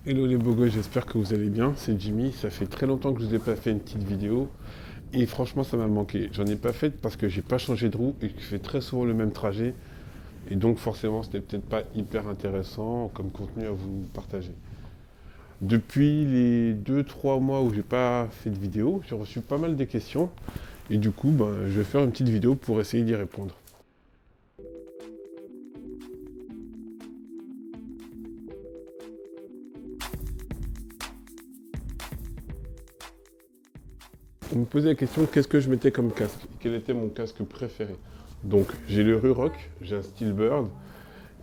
Hello les beaux gosses, j'espère que vous allez bien, c'est Jimmy, ça fait très longtemps que je vous ai pas fait une petite vidéo et franchement ça m'a manqué. J'en ai pas fait parce que j'ai pas changé de roue et que je fais très souvent le même trajet et donc forcément c'était peut-être pas hyper intéressant comme contenu à vous partager. Depuis les 2-3 mois où j'ai pas fait de vidéo, j'ai reçu pas mal de questions et du coup je vais faire une petite vidéo pour essayer d'y répondre. On me posait la question qu'est-ce que je mettais comme casque, quel était mon casque préféré. Donc j'ai le Ruroc, j'ai un Steelbird,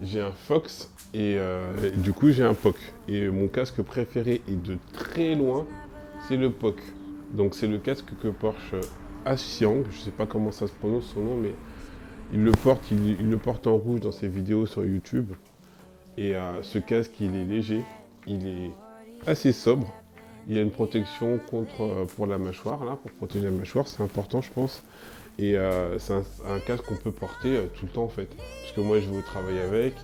j'ai un Fox et du coup j'ai un POC. Et mon casque préféré est de très loin, c'est le POC. Donc c'est le casque que Porsche Hachiang, je sais pas comment ça se prononce son nom, mais il le porte en rouge dans ses vidéos sur YouTube. Et ce casque il est léger, il est assez sobre. Il y a une protection pour la mâchoire, là, pour protéger la mâchoire, c'est important je pense. Et c'est un casque qu'on peut porter tout le temps en fait. Parce que moi je vais au travail avec,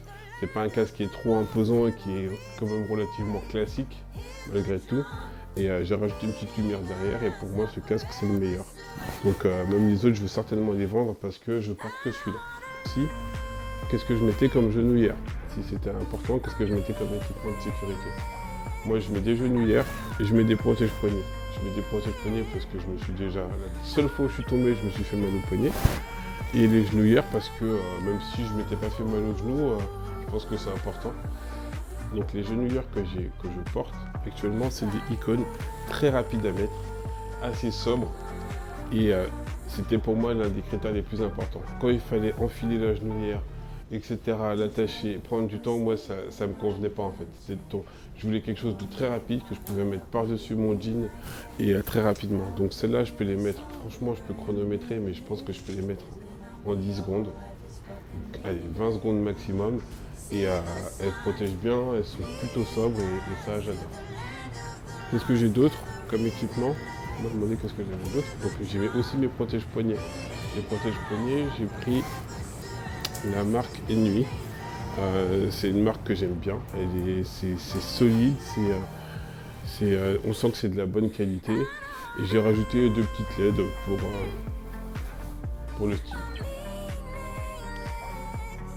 c'est pas un casque qui est trop imposant et qui est quand même relativement classique, malgré tout. Et j'ai rajouté une petite lumière derrière et pour moi ce casque c'est le meilleur. Donc même les autres je veux certainement les vendre parce que je porte que celui-là. Si, qu'est-ce que je mettais comme genouillère? Si c'était important, qu'est-ce que je mettais comme équipement de sécurité? Moi, je mets des genouillères et je mets des protège-poignets. Je mets des protège-poignets parce que je me suis déjà... La seule fois où je suis tombé, je me suis fait mal au poignet. Et les genouillères parce que même si je ne m'étais pas fait mal au genou, je pense que c'est important. Donc les genouillères que je porte actuellement, c'est des icônes très rapides à mettre, assez sobres. Et c'était pour moi l'un des critères les plus importants. Quand il fallait enfiler la genouillère, etc., l'attacher, prendre du temps, moi ça ne me convenait pas en fait. Je voulais quelque chose de très rapide que je pouvais mettre par-dessus mon jean et très rapidement. Donc celles-là, je peux les mettre, franchement, je peux chronométrer, mais je pense que je peux les mettre en 10 secondes. Allez, 20 secondes maximum. Et elles protègent bien, elles sont plutôt sobres et ça, j'adore. Qu'est-ce que j'ai d'autre comme équipement? On m'a demandé qu'est-ce que j'avais d'autre. Donc j'ai aussi mes protège-poignets. Les protège-poignets, j'ai pris la marque Ennui. C'est une marque que j'aime bien. C'est solide, on sent que c'est de la bonne qualité. Et j'ai rajouté 2 petites LED pour le style.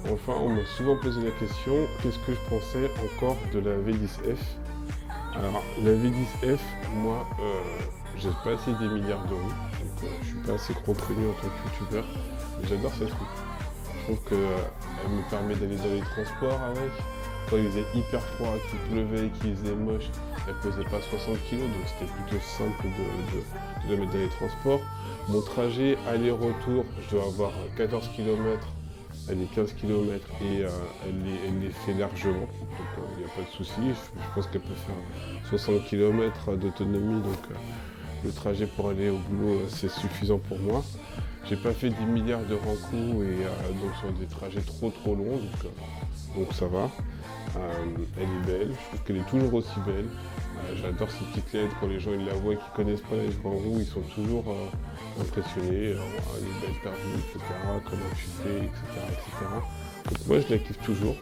Enfin, on m'a souvent posé la question, qu'est-ce que je pensais encore de la V10F? Alors, la V10F, moi, j'ai pas assez des milliards d'euros, donc je suis pas assez reconnu en tant que youtubeur, mais j'adore cette roue. Je trouve qu'elle me permet d'aller dans les transports avec. Quand il faisait hyper froid, qu'il pleuvait, qu'il faisait moche, elle pesait pas 60 kg, donc c'était plutôt simple de la mettre dans les transports. Mon trajet aller-retour, je dois avoir 14 km, elle est 15 km et elle les fait largement, donc il n'y a pas de souci. Je pense qu'elle peut faire 60 km d'autonomie, donc le trajet pour aller au boulot c'est suffisant pour moi. J'ai pas fait 10 milliards de coups et donc sur des trajets trop longs, donc ça va. Elle est belle, je trouve qu'elle est toujours aussi belle. J'adore ces petites LED quand les gens ils la voient et qui connaissent pas la Subaru, ils sont toujours impressionnés. Elle est belle perdue, etc. Comment tu fais, etc. Donc moi je la kiffe toujours.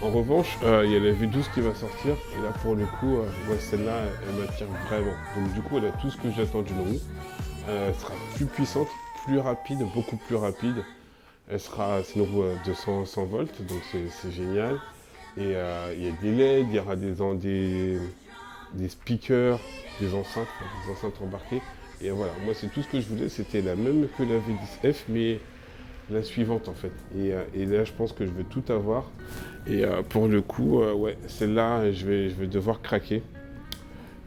En revanche, il y a la V12 qui va sortir et là pour le coup, celle-là elle m'attire vraiment. Donc du coup elle a tout ce que j'attends d'une roue. Elle sera plus puissante, plus rapide, beaucoup plus rapide. C'est une roue de 100 volts, donc c'est génial. Et il y a des LED, il y aura des speakers, des enceintes embarquées. Et voilà, moi c'est tout ce que je voulais, c'était la même que la V10F, mais la suivante en fait. Et là je pense que je vais tout avoir. Et pour le coup, ouais, celle-là, je vais devoir craquer.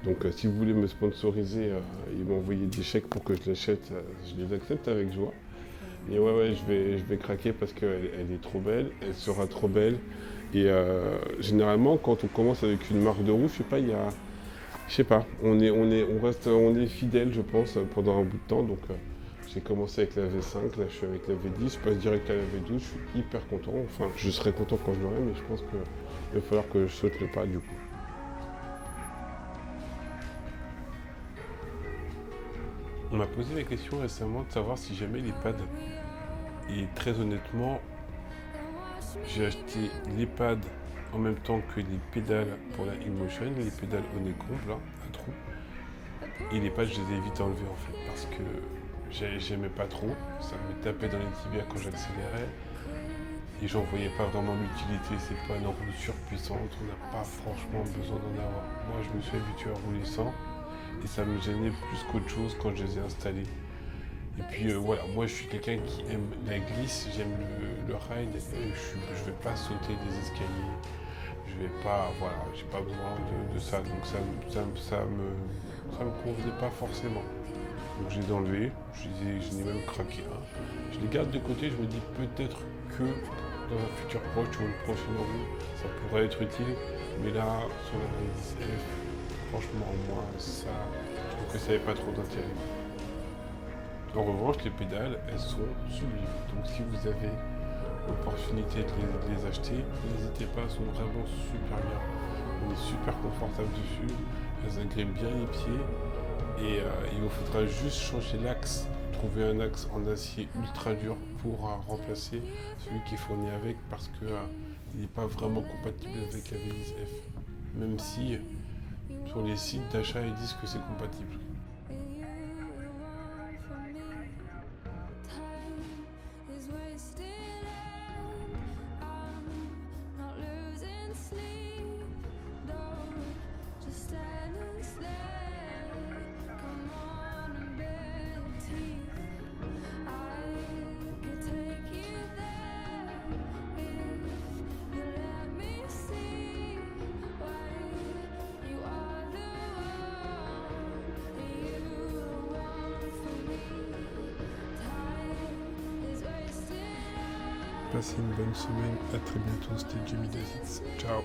Donc si vous voulez me sponsoriser et m'envoyer des chèques pour que je l'achète, je les accepte avec joie. Et ouais, je vais craquer parce qu'elle est trop belle, elle sera trop belle. Et généralement, quand on commence avec une marque de roue, je sais pas, on est fidèle, je pense, pendant un bout de temps. Donc j'ai commencé avec la V5, là je suis avec la V10, je passe direct à la V12, je suis hyper content. Enfin, je serai content quand je l'aurai, mais je pense qu'il va falloir que je saute le pas du coup. On m'a posé la question récemment de savoir si j'aimais les pads. Et très honnêtement, j'ai acheté les pads en même temps que les pédales pour la InMotion, les pédales au nez comble, là, à trou. Et les pads, je les ai vite enlevés en fait, parce que j'aimais pas trop. Ça me tapait dans les tibias quand j'accélérais. Et j'en voyais pas vraiment l'utilité. C'est pas une roue surpuissante, on n'a pas franchement besoin d'en avoir. Moi, je me suis habitué à rouler sans. Et ça me gênait plus qu'autre chose quand je les ai installés. Et puis voilà, moi je suis quelqu'un qui aime la glisse, j'aime le ride, je vais pas sauter des escaliers, je vais pas, voilà, j'ai pas besoin de ça, donc ça me convenait pas forcément. Donc je les ai enlevés, je n'ai même craqué un. Je les garde de côté, je me dis peut-être que dans un futur proche ou une prochaine roue, ça pourrait être utile, mais là, sur la V10F, franchement, moi, ça, je trouve que ça n'avait pas trop d'intérêt. En revanche, les pédales, elles sont sublimes. Donc si vous avez l'opportunité de les acheter, n'hésitez pas, elles sont vraiment super bien. On est super confortable dessus, elles agrippent bien les pieds et il vous faudra juste changer l'axe, trouver un axe en acier ultra dur pour remplacer celui qui est fourni avec parce que il n'est pas vraiment compatible avec la V10F. Même si sur les sites d'achat ils disent que c'est compatible. Passez une bonne semaine, à très bientôt, c'était Jimmy Dazitz, ciao.